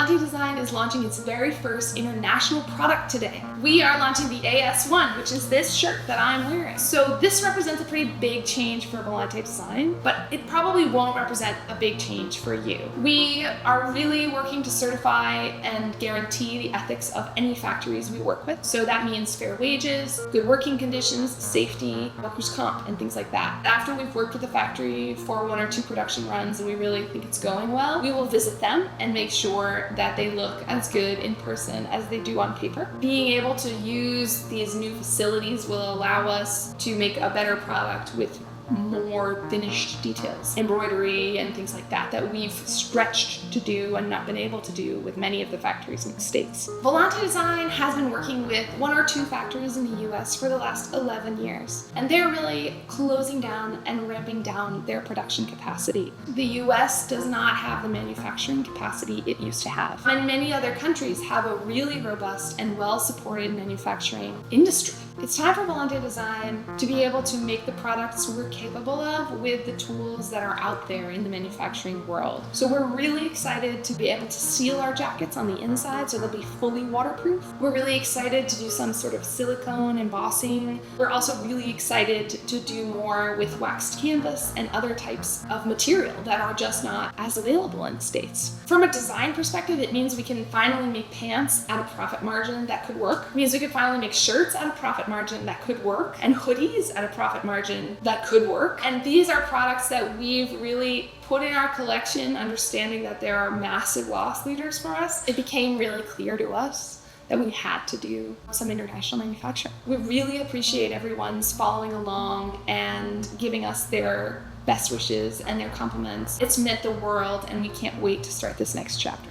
Volante Design is launching its very first international product today. We are launching the AS1, which is this shirt that I'm wearing. So this represents a pretty big change for Volante Design, but it probably won't represent a big change for you. We are really working to certify and guarantee the ethics of any factories we work with. So that means fair wages, good working conditions, safety, workers' comp, and things like that. After we've worked with the factory for 1 or 2 production runs and we really think it's going well, we will visit them and make sure that they look as good in person as they do on paper. Being able to use these new facilities will allow us to make a better product with more finished details, embroidery and things like that we've stretched to do and not been able to do with many of the factories in the States. Volante Design has been working with 1 or 2 factories in the US for the last 11 years, and they're really closing down and ramping down their production capacity. The US does not have the manufacturing capacity it used to have, and many other countries have a really robust and well-supported manufacturing industry. It's time for Volante Design to be able to make the products we're capable of with the tools that are out there in the manufacturing world. So we're really excited to be able to seal our jackets on the inside so they'll be fully waterproof. We're really excited to do some sort of silicone embossing. We're also really excited to do more with waxed canvas and other types of material that are just not as available in the States. From a design perspective, it means we can finally make pants at a profit margin that could work. It means we can finally make shirts at a profit margin that could work, and hoodies at a profit margin that could work. And these are products that we've really put in our collection, understanding that there are massive loss leaders for us. It became really clear to us that we had to do some international manufacturing. We really appreciate everyone's following along and giving us their best wishes and their compliments. It's meant the world, and we can't wait to start this next chapter.